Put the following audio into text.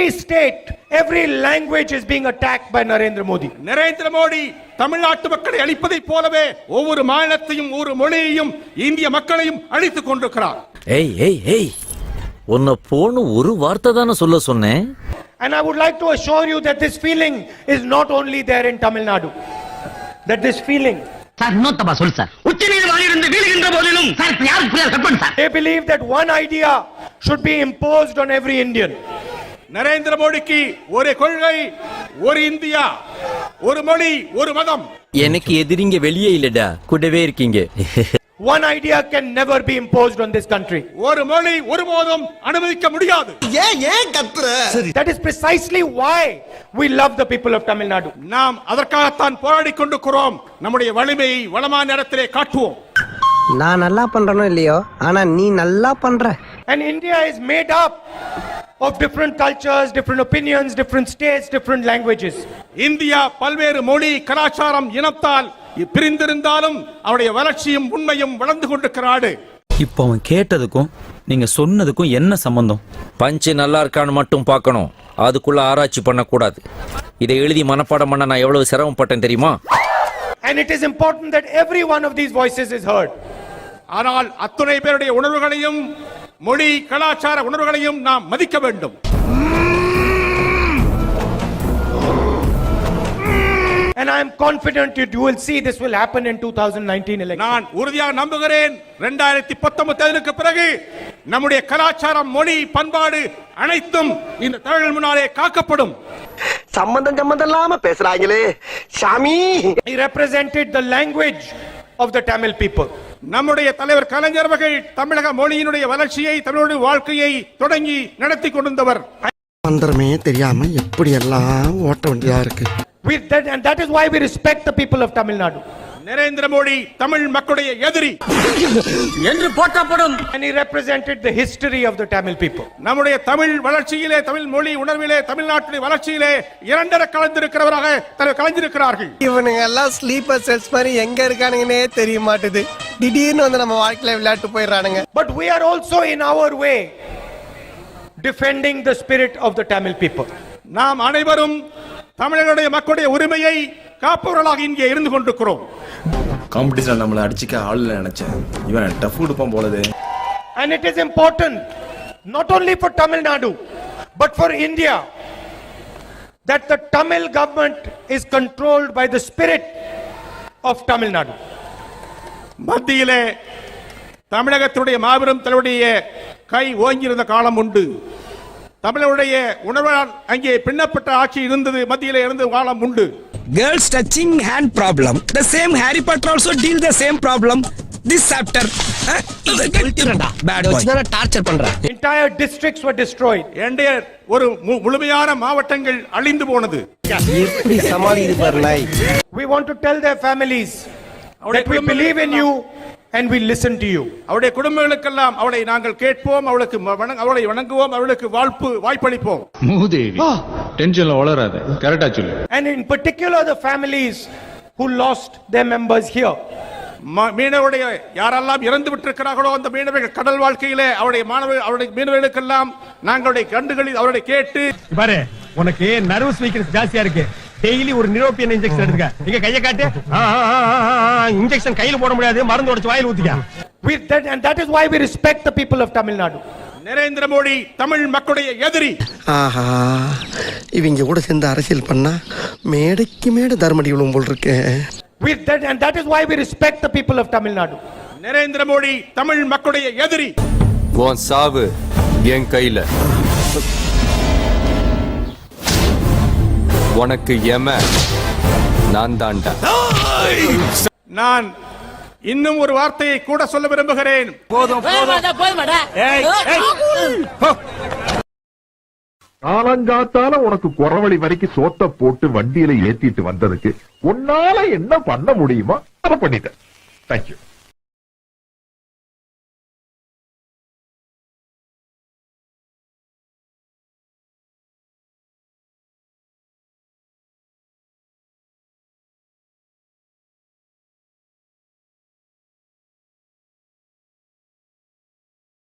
every state, every language is being attacked by Narendra Modi. Narendra Modi தமிழ்நாட்டு மக்களை அழிப்பதைப் போலவே ஒவ்வொரு மாநிலத்தையும் ஒரு மொழியையும் இந்திய மக்களையும் அழித்துக் கொண்டிருக்கிறார். ஏய் ஏய் ஏய், உன்னை போன்னு ஒரு வார்த்தை தானே சொல்ல சொன்னேன். And I would like to assure you that this feeling is not only there in Tamil Nadu. That this feeling. Sir இன்னொருத்தமா சொல்லு சார். உச்சநீதிமன்றம் வீழுகின்ற போதிலும் சார் யாருக்கு புரியல கற்பன் sir. They believe that one idea should be imposed on every Indian. Narendra மோடிக்கு ஒரு கொள்கை, ஒரு இந்தியா, ஒரு மொழி, ஒரு மதம். எனக்கு எதிரிங்க வெளியே இல்லடா, கூடவே இருக்கீங்க. One idea can never be imposed on this country. ஒரு மொழி ஒருபோதும் அனுமதிக்க முடியாது. ஏன் கத்துற? That is precisely why we love the people of Tamil Nadu. நாம் அதற்காகத்தான் போராடிக் கொண்டிருக்கிறோம். நம்முடைய வலிமையை வளமான இடத்திலே காட்டுவோம். நான் நல்லா பண்றனோ இல்லையோ, ஆனா நீ நல்லா பண்ற. And India is made up of different cultures, different opinions, different states, different languages. India பல்வேறு மொழி, கலாச்சாரம், இனத்தால் பிரிந்திருந்தாலும் அவருடைய வளர்ச்சியும் உண்மையும் வளர்ந்து கொண்டிருக்கிறாடு. இப்போ அவன் கேட்டதுக்கும் நீங்க சொன்னதுக்கும் என்ன சம்பந்தம்? பஞ்சு நல்லா இருக்கான்னு மட்டும் பார்க்கணும், அதுக்குள்ள ஆராய்ச்சி பண்ணக்கூடாது. இதை எழுதி மனப்பாடம் பண்ண நான் எவ்வளவு சிரமப்பட்டேன் தெரியுமா? And it is important that every one of these voices is heard. ஆனால் அத்துணை பேருடைய உணர்வுகளையும் மொழி கலாச்சார உணர்வுகளையும் நாம் மதிக்க வேண்டும். And I am confident you will see this will happen in 2019 election. நான் உறுதியாக நம்புகிறேன் 2019 தேர்தலுக்கு பிறகு நம்முடைய கலாச்சாரம், மொழி, பண்பாடு அனைத்தும் இந்த தமிழ் முன்னாலே காக்கப்படும். சம்பந்தம் இல்லாம பேசுறாங்களே சாமி. He represented the language of the Tamil people. நம்முடைய தலைவர் கலைஞர் அவர்கள் தமிழக மொழியினுடைய வளர்ச்சியை, தமிழுடைய வாழ்க்கையை தொடங்கி நடத்தி கொண்டிருந்தவர். மந்திரமே தெரியாம எப்படி எல்லாம் ஓட்ட வேண்டியதா இருக்கு. And that is why we respect the people of Tamil Nadu. Narendra Modi Tamil மக்களுடைய எதிரி என்று போற்றப்படும். And he represented the history of the Tamil people. நம்முடைய தமிழ் வளர்ச்சியிலே, தமிழ் மொழி உணர்விலே, தமிழ்நாட்டுடைய வளர்ச்சியிலே இரண்டர கலந்திருக்கிறவராக கலைஞ்சிருக்கிறார்கள். இவனுங்க எல்லாம் ஸ்லீப்பர் செல்ஸ் மாதிரி எங்க இருக்கானுங்கன்னே தெரிய மாட்டுது. திடீர்னு வந்து நம்ம வாழ்க்கையில விளையாட்டு போயிடுறானுங்க. But we are also in our way defending the spirit of the Tamil people. நாம் அனைவரும் தமிழர்களுடைய மக்களுடைய உரிமையை காப்பவர்களாக இங்கே இருந்து கொண்டிருக்கிறோம். காம்படிஷன்ல நம்மள அடிச்சிக்க ஆள் நினைச்சேன், இவன் டஃப் கொடுப்பான் போலதே. And it is important not only for Tamil Nadu but for India that the Tamil government is controlled by the spirit of Tamil Nadu. மத்தியிலே தமிழகத்துடைய மாபெரும் தலைவருடைய கை ஓங்கியிருந்த காலம் உண்டு. தமிழருடைய உணர்வால் அங்கே பின்னப்பட்ட ஆட்சி இருந்தது, மத்தியிலே இருந்த காலம் உண்டு. Girls touching hand problem. The same Harry Potter also deal the same problem. This chapter. Bad boy. Torture பண்ற. Entire districts were destroyed. ஒரு முழுமையான மாவட்டங்கள் அழிந்து போனது. எப்படி சமாளிது பாரு நாய். We want to tell their families that we believe in you and we listen to you. அவருடைய குடும்பங்களுக்கெல்லாம் அவளை நாங்கள் கேட்போம், அவளை வணங்குவோம், அவளுக்கு வாய்ப்பளிப்போம். மூதேவி டென்ஷன்ல வளராத, கரெக்ட்டா சொல்லு. And in particular the families who lost their members here. மீனவருடைய யாரெல்லாம் இறந்து விட்டிருக்கிறார்களோ அந்த மீனவர்கள் கடல் வாழ்க்கையிலே அவருடைய மீனவர்களுக்கெல்லாம் நாங்களுடைய கண்டுகளில் அவருடைய கேட்டு. பாரு, உனக்கு நர்வஸ் வீக்னஸ் ஜாஸ்தியா இருக்கு. டெய்லி ஒரு நிரோபியன் இன்ஜெக்ஷன் எடுத்துக்க. இங்க கையை காட்டு. இன்ஜெக்ஷன் கையில போட முடியாது, மருந்து உடைச்சு வாயில ஊத்திக்க. And that is why we respect the people of Tamil Nadu. Narendra Modi Tamil மக்களுடைய எதிரி. ஆஹா, இவங்க கூட சேர்ந்து அரசியல் பண்ணா மேடைக்கு மேடை தர்மடி விழும் போல் இருக்கு. And that is why we respect the people of Tamil Nadu. Narendra Modi Tamil மக்களுடைய எதிரி. உன் சாவு என் கையில. உனக்கு எம நான் தாண்டா. நான் இன்னும் ஒரு வார்த்தையை கூட சொல்ல விரும்புகிறேன். காலங்காத்தால உனக்கு குறவழி வரைக்கும் சோத்த போட்டு வண்டியில ஏத்திட்டு வந்ததுக்கு உன்னால என்ன பண்ண முடியுமோ அதை பண்ணிட்டேன். தேங்க்யூ.